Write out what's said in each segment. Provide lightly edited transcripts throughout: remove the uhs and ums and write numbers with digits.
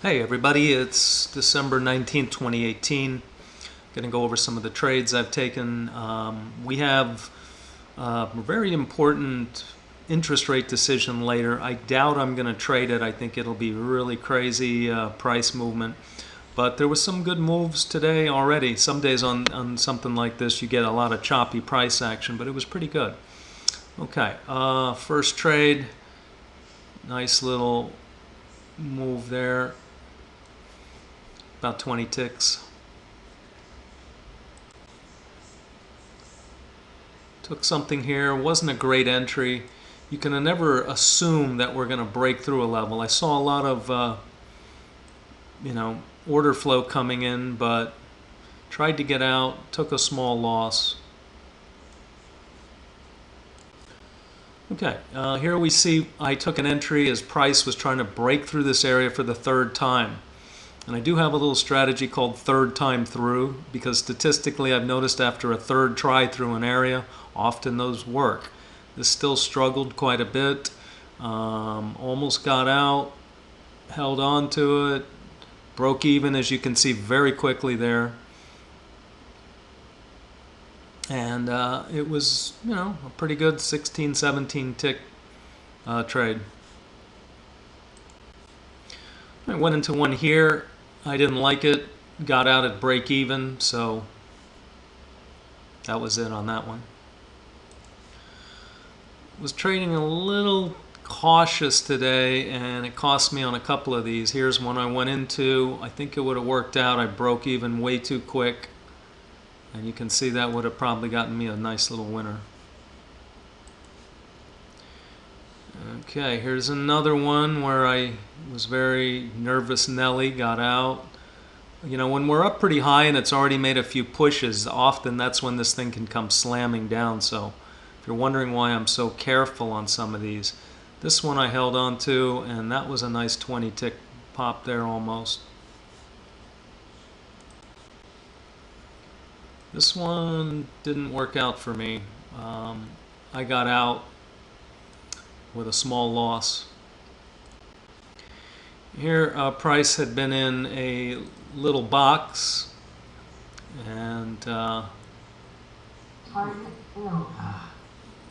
Hey everybody, it's December 19th, 2018. Going to go over some of the trades I've taken. We have a very important interest rate decision later. I doubt I'm going to trade it. I think it'll be really crazy price movement. But there was some good moves today already. Some days on something like this you get a lot of choppy price action, but it was pretty good. Okay, first trade, nice little move there. About 20 ticks. Took something here, wasn't a great entry. You can never assume that we're going to break through a level. I saw a lot of, order flow coming in, but tried to get out, took a small loss. Okay, here we see I took an entry as price was trying to break through this area for the third time. And I do have a little strategy called third time through, because statistically I've noticed after a third try through an area, often those work. This still struggled quite a bit, almost got out, held on to it, broke even as you can see very quickly there. And it was, a pretty good 16, 17 tick trade. I went into one here. I didn't like it. Got out at break even, so that was it on that one. Was trading a little cautious today, and it cost me on a couple of these. Here's one I went into. I think it would have worked out. I broke even way too quick, and you can see that would have probably gotten me a nice little winner. Okay, here's another one where I was very nervous Nelly, got out. When we're up pretty high and it's already made a few pushes, often that's when this thing can come slamming down. So if you're wondering why I'm so careful on some of these, this one I held on to, and that was a nice 20 tick pop there almost. This one didn't work out for me. I got out with a small loss. Here price had been in a little box, and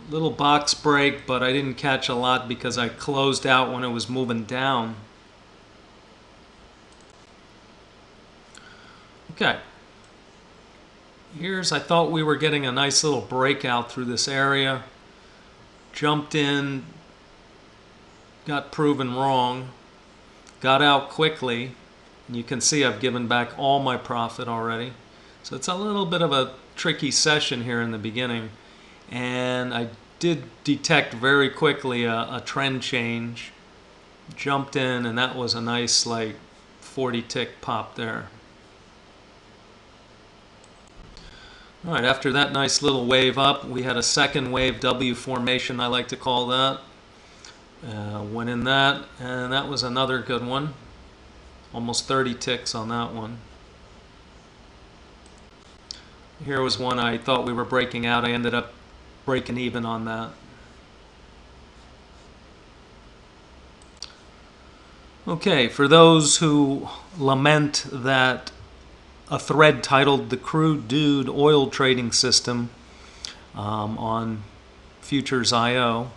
little box break, but I didn't catch a lot because I closed out when it was moving down. Okay, I thought we were getting a nice little breakout through this area. Jumped in, got proven wrong, got out quickly, and you can see I've given back all my profit already. So it's a little bit of a tricky session here in the beginning, and I did detect very quickly a trend change. Jumped in, and that was a nice like 40 tick pop there. All right, after that nice little wave up, we had a second wave W formation, I like to call that. Went in that, and that was another good one. Almost 30 ticks on that one. Here was one I thought we were breaking out. I ended up breaking even on that. Okay, for those who lament that a thread titled "The Crude Dude Oil Trading System" on Futures.io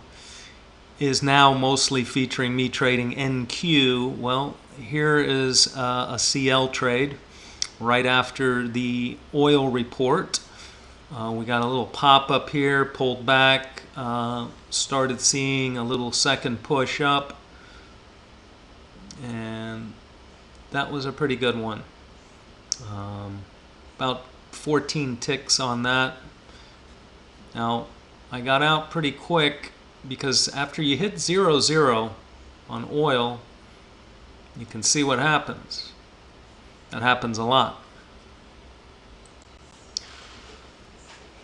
is now mostly featuring me trading NQ. Well, here is a CL trade right after the oil report. We got a little pop up here, pulled back, started seeing a little second push up, and that was a pretty good one. About 14 ticks on that. Now, I got out pretty quick because after you hit 0-0 on oil, you can see what happens. That happens a lot.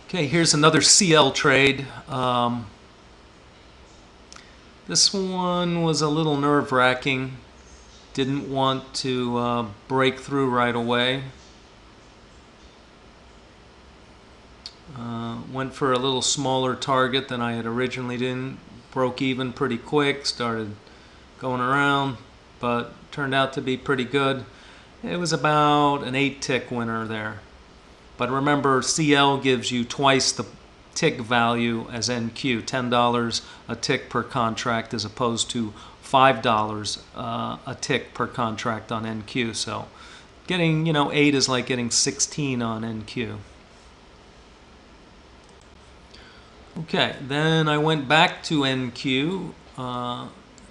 Okay, here's another CL trade. This one was a little nerve-wracking. Didn't want to break through right away. Went for a little smaller target than I had originally done. Broke even pretty quick. Started going around. but turned out to be pretty good. It was about an 8 tick winner there. But remember, CL gives you twice the tick value as NQ, $10 a tick per contract as opposed to $5 a tick per contract on NQ. So getting, 8 is like getting 16 on NQ. Okay, then I went back to NQ,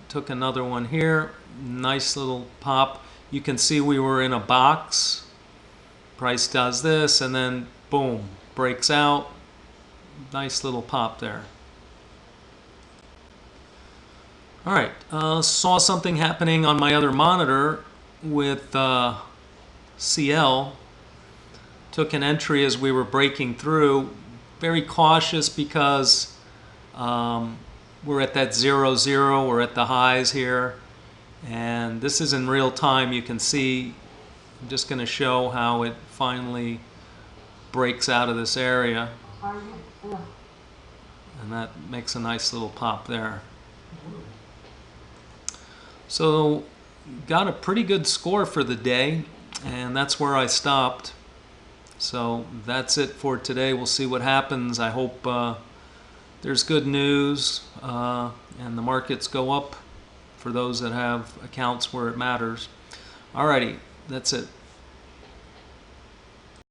took another one here, nice little pop. You can see we were in a box. Price does this and then boom, breaks out. Nice little pop there. All right, saw something happening on my other monitor with CL. Took an entry as we were breaking through. Very cautious because we're at that 0-0, we're at the highs here. And this is in real time. You can see, I'm just going to show how it finally breaks out of this area. And that makes a nice little pop there. So got a pretty good score for the day, and that's where I stopped. So that's it for today. We'll see what happens. I hope there's good news and the markets go up for those that have accounts where it matters. Alrighty, that's it.